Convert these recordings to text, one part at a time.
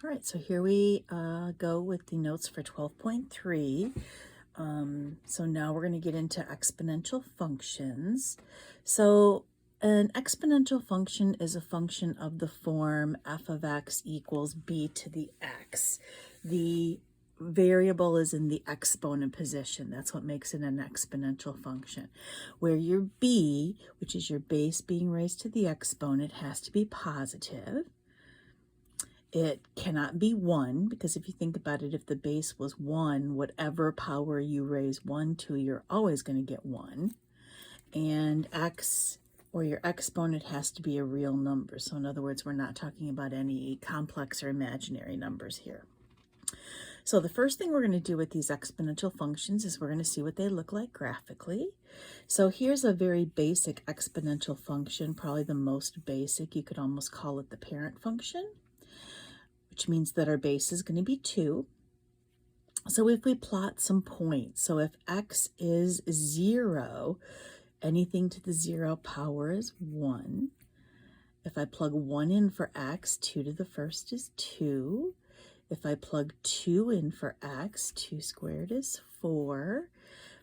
All right, so here we go with the notes for 12.3. So now we're going to get into exponential functions. So an exponential function is a function of the form f of x equals b to the x. The variable is in the exponent position. That's what makes it an exponential function. Where your b, which is your base being raised to the exponent, has to be positive. It cannot be 1, because if you think about it, if the base was 1, whatever power you raise 1 to, you're always going to get 1. And x, or your exponent, has to be a real number. So in other words, we're not talking about any complex or imaginary numbers here. So the first thing we're going to do with these exponential functions is we're going to see what they look like graphically. So here's a very basic exponential function, probably the most basic. You could almost call it the parent function, which means that our base is going to be 2. So if we plot some points, so if x is 0, anything to the 0 power is 1. If I plug 1 in for x, 2 to the first is 2. If I plug 2 in for x, 2 squared is 4.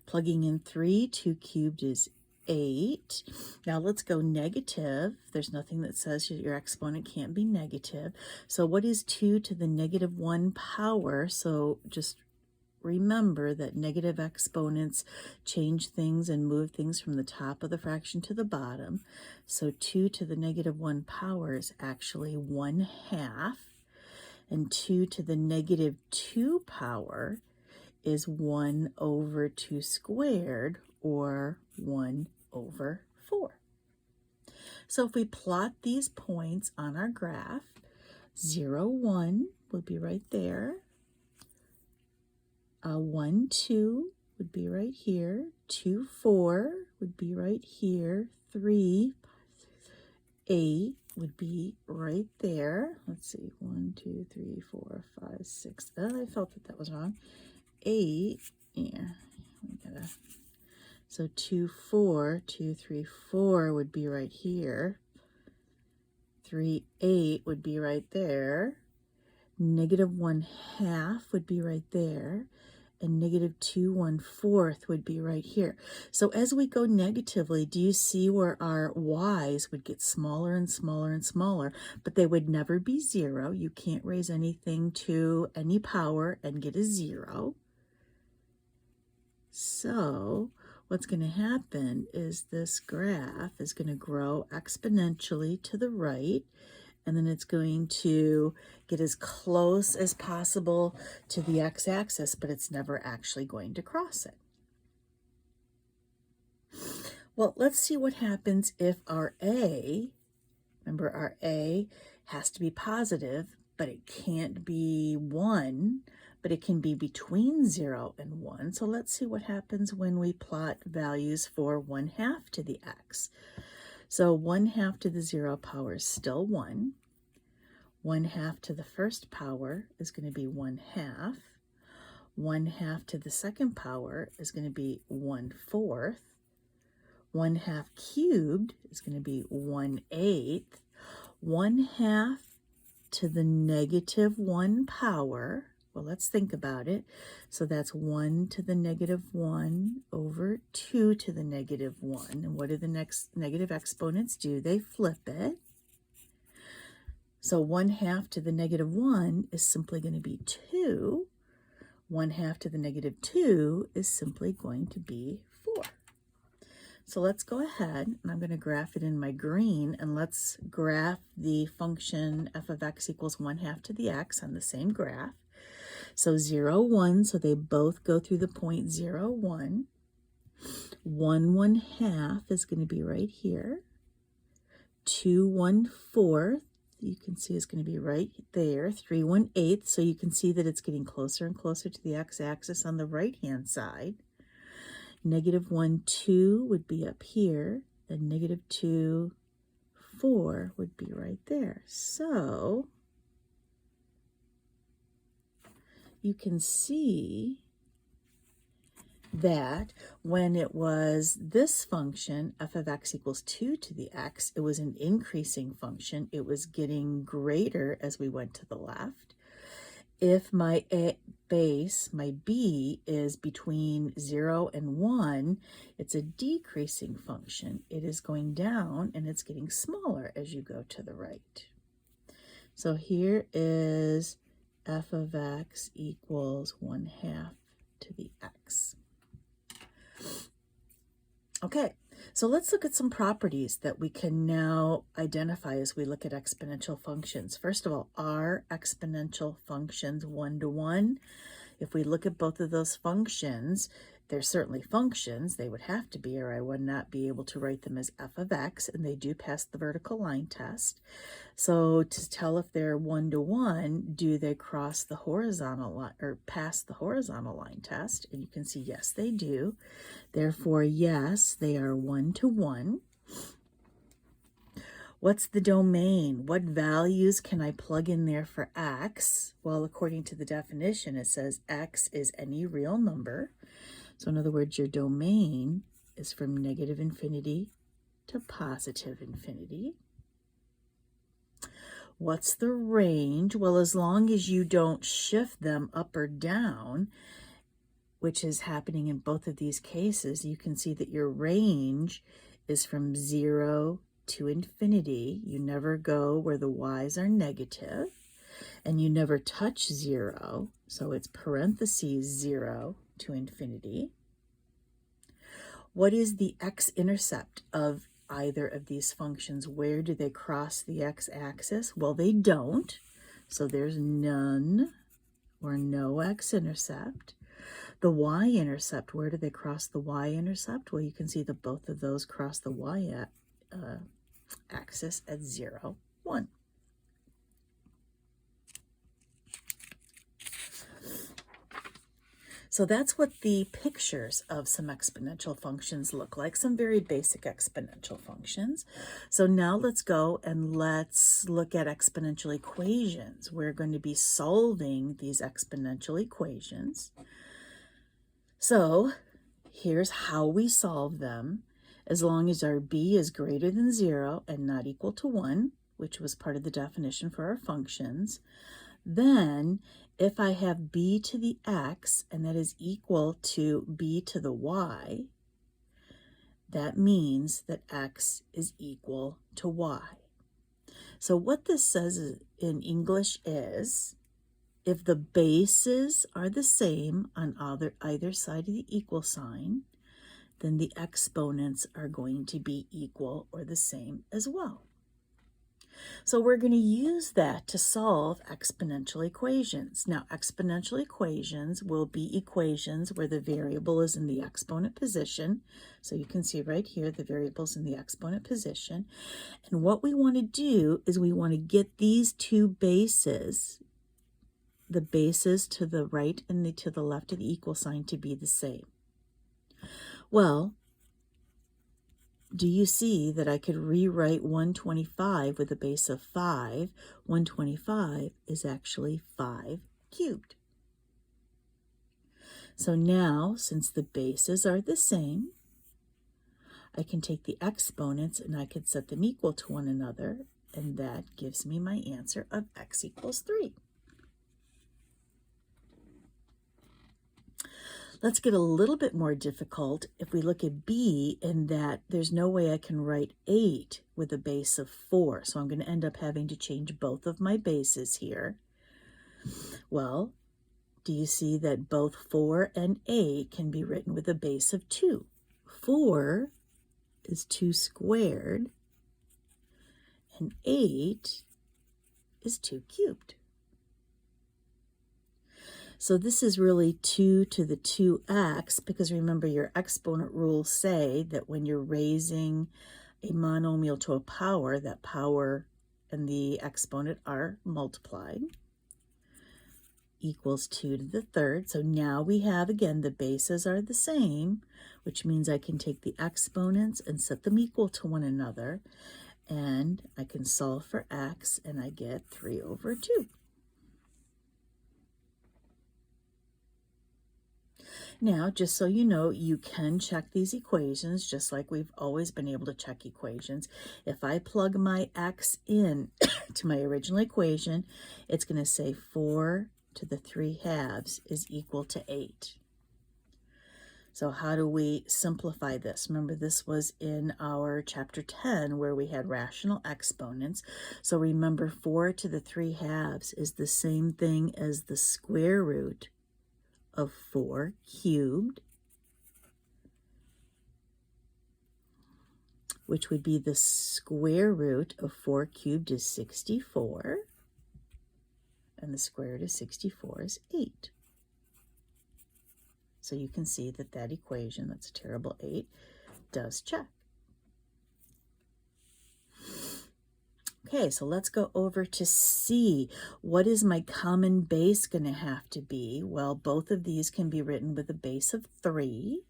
Plugging in 3, 2 cubed is 8. Now let's go negative. There's nothing that says your exponent can't be negative. So what is 2 to the negative 1 power? So just remember that negative exponents change things and move things from the top of the fraction to the bottom. So 2 to the negative 1 power is actually 1/2. And 2 to the negative 2 power is 1 over 2 squared, or 1 over 4. So if we plot these points on our graph, 0, 1 would be right there. 1, 2 would be right here. 2, 4 would be right here. 3, 8 would be right there. Let's see, 1, 2, 3, 4, 5, 6. Oh, I felt that was wrong. 8, yeah, we gotta. So 2, 4, 2, 3, 4 would be right here. 3, 8 would be right there. Negative 1/2 would be right there. And negative 2, 1/4 would be right here. So as we go negatively, do you see where our y's would get smaller and smaller and smaller, but they would never be 0. You can't raise anything to any power and get a 0. So what's going to happen is this graph is going to grow exponentially to the right, and then it's going to get as close as possible to the x-axis, but it's never actually going to cross it. Well, let's see what happens if our a, remember our a has to be positive, but it can't be 1, but it can be between 0 and 1. So let's see what happens when we plot values for 1/2 to the x. So 1/2 to the 0 power is still 1. 1/2 to the first power is going to be 1/2. 1/2 to the second power is going to be 1/4. 1/2 cubed is going to be 1/8. 1/2 to the negative 1 power, well, let's think about it. So that's 1 to the negative 1 over 2 to the negative 1. And what do the next negative exponents do? They flip it. So 1/2 to the negative 1 is simply going to be 2. 1/2 to the negative 2 is simply going to be 4. So let's go ahead, and I'm going to graph it in my green, and let's graph the function f of x equals 1/2 to the x on the same graph. So 0, 1, so they both go through the point 0, 1. 1, 1/2 is going to be right here. 2, 1/4, you can see is going to be right there. 3, 1/8, so you can see that it's getting closer and closer to the x-axis on the right-hand side. Negative 1, 2 would be up here, and negative 2, 4 would be right there. So you can see that when it was this function, f of x equals 2 to the x, it was an increasing function. It was getting greater as we went to the left. if my base, my b, is between 0 and 1, it's a decreasing function. It is going down and it's getting smaller as you go to the right. So here is f of x equals 1/2 to the x. Okay, so let's look at some properties that we can now identify as we look at exponential functions. First of all, are exponential functions one-to-one? If we look at both of those functions, they're certainly functions. They would have to be, or I would not be able to write them as f of x, and they do pass the vertical line test. So to tell if they're one-to-one, do they cross the horizontal line or pass the horizontal line test? And you can see, yes, they do. Therefore, yes, they are one-to-one. What's the domain? What values can I plug in there for x? Well, according to the definition, it says x is any real number. So in other words, your domain is from -infinity to +infinity. What's the range? Well, as long as you don't shift them up or down, which is happening in both of these cases, you can see that your range is from 0 to infinity. You never go where the y's are negative, and you never touch 0, so it's parentheses 0 to infinity. What is the x-intercept of either of these functions? Where do they cross the x-axis? Well, they don't, so there's none or no x-intercept. The y-intercept, where do they cross the y-intercept? Well, you can see that both of those cross the y-axis at 0, 1. So that's what the pictures of some exponential functions look like, some very basic exponential functions. So now let's go and let's look at exponential equations. We're going to be solving these exponential equations. So here's how we solve them. As long as our b is greater than 0 and not equal to 1, which was part of the definition for our functions, then if I have b to the x, and that is equal to b to the y, that means that x is equal to y. So what this says in English is, if the bases are the same on either side of the equal sign, then the exponents are going to be equal or the same as well. So we're going to use that to solve exponential equations. Now, exponential equations will be equations where the variable is in the exponent position. So you can see right here, the variable is in the exponent position. And what we want to do is we want to get these two bases, the bases to the right and to the left of the equal sign, to be the same. Well, do you see that I could rewrite 125 with a base of 5? 125 is actually 5 cubed. So now, since the bases are the same, I can take the exponents and I could set them equal to one another, and that gives me my answer of x equals 3. Let's get a little bit more difficult if we look at b, in that there's no way I can write 8 with a base of 4. So I'm going to end up having to change both of my bases here. Well, do you see that both 4 and 8 can be written with a base of 2? 4 is 2 squared, and 8 is 2 cubed. So this is really 2 to the 2x, because remember, your exponent rules say that when you're raising a monomial to a power, that power and the exponent are multiplied, equals 2 to the third. So now we have, again, the bases are the same, which means I can take the exponents and set them equal to one another, and I can solve for x, and I get 3 over 2. Now, just so you know, you can check these equations just like we've always been able to check equations. If I plug my x in to my original equation, it's going to say 4 to the 3/2 is equal to 8. So how do we simplify this? Remember, this was in our chapter 10 where we had rational exponents. So remember, 4 to the 3/2 is the same thing as the square root of 4 cubed, which would be the square root of 4 cubed is 64, and the square root of 64 is 8. So you can see that that equation, that's a terrible 8, does check. Okay, so let's go over to C. What is my common base going to have to be? Well, both of these can be written with a base of 3.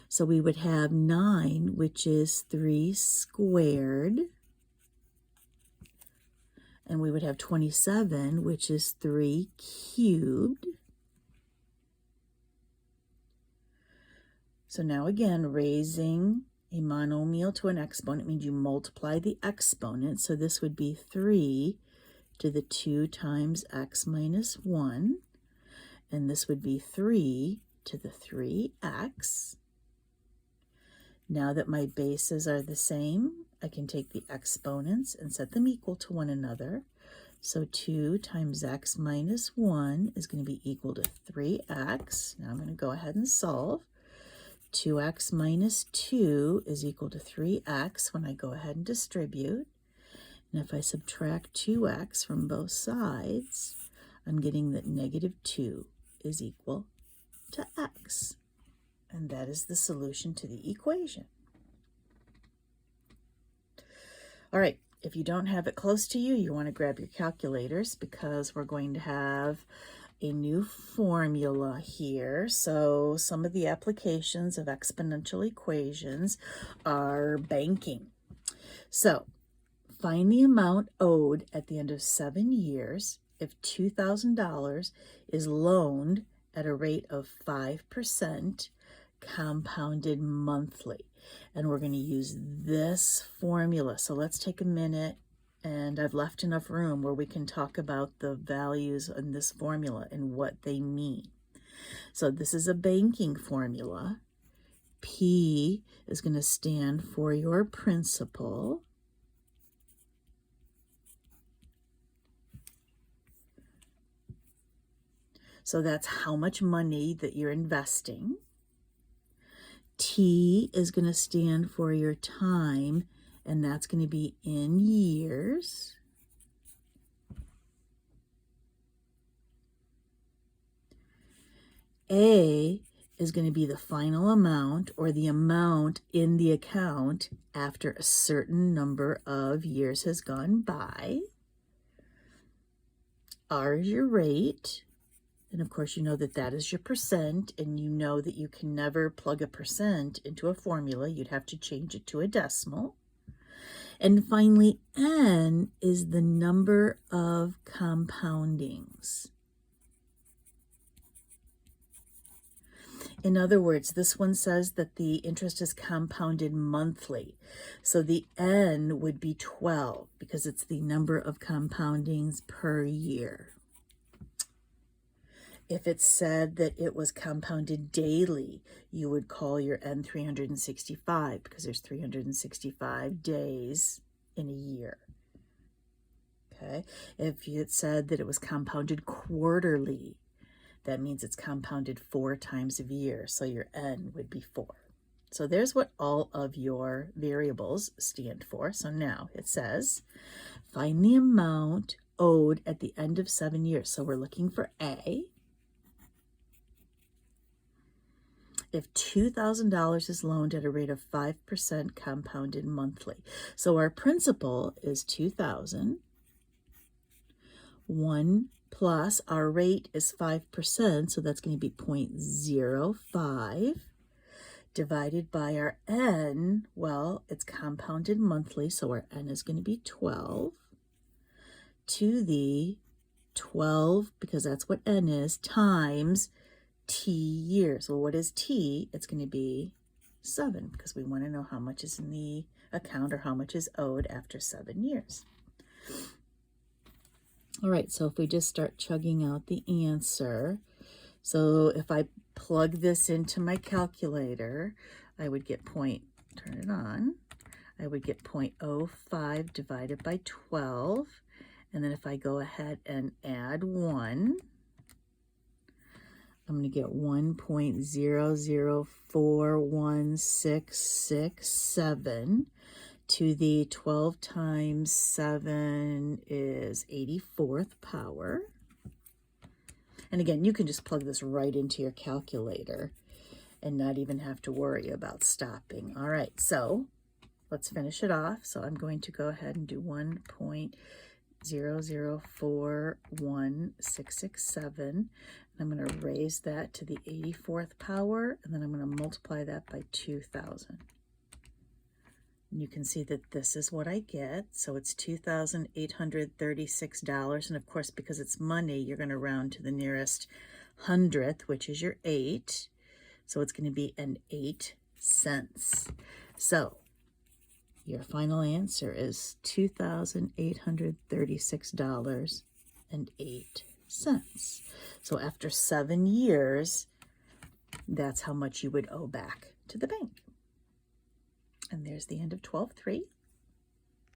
So we would have 9, which is 3 squared. And we would have 27, which is 3 cubed. So now again, raising a monomial to an exponent means you multiply the exponent. So this would be 3 to the 2 times x minus 1. And this would be 3 to the 3x. Now that my bases are the same, I can take the exponents and set them equal to one another. So 2 times x minus 1 is going to be equal to 3x. Now I'm going to go ahead and solve. 2x minus 2 is equal to 3x when I go ahead and distribute. And if I subtract 2x from both sides, I'm getting that negative 2 is equal to x. And that is the solution to the equation. All right, if you don't have it close to you, you want to grab your calculators because we're going to have a new formula here. So some of the applications of exponential equations are banking. So find the amount owed at the end of 7 years if $2,000 is loaned at a rate of 5% compounded monthly. And we're going to use this formula. So let's take a minute, and I've left enough room where we can talk about the values in this formula and what they mean. So this is a banking formula. P is going to stand for your principal. So that's how much money that you're investing. T is going to stand for your time, and that's going to be in years. A is going to be the final amount, or the amount in the account after a certain number of years has gone by. R is your rate. And of course, you know that that is your percent, and you know that you can never plug a percent into a formula. You'd have to change it to a decimal. And finally, N is the number of compoundings. In other words, this one says that the interest is compounded monthly. So the N would be 12 because it's the number of compoundings per year. If it said that it was compounded daily, you would call your N 365 because there's 365 days in a year. Okay. If it said that it was compounded quarterly, that means it's compounded 4 times a year. So your N would be 4. So there's what all of your variables stand for. So now it says, find the amount owed at the end of 7 years. So we're looking for A. If $2,000 is loaned at a rate of 5% compounded monthly. So our principal is $2,000. 1 plus our rate is 5%, so that's going to be 0.05 divided by our N. Well, it's compounded monthly, so our N is going to be 12 to the 12, because that's what N is, times T years. Well, what is T? It's going to be 7 because we want to know how much is in the account or how much is owed after 7 years. All right, so if we just start chugging out the answer, so if I plug this into my calculator, I would get turn it on, I would get 0.05 divided by 12. And then if I go ahead and add 1, I'm going to get 1.0041667 to the 12 times 7 is 84th power. And again, you can just plug this right into your calculator and not even have to worry about stopping. All right, so let's finish it off. So I'm going to go ahead and do 1.0041667. I'm going to raise that to the 84th power, and then I'm going to multiply that by 2,000. And you can see that this is what I get. So it's $2,836. And of course, because it's money, you're going to round to the nearest hundredth, which is your 8. So it's going to be an 8 cents. So your final answer is $2,836.08. So after 7 years, that's how much you would owe back to the bank. And there's the end of 12-3.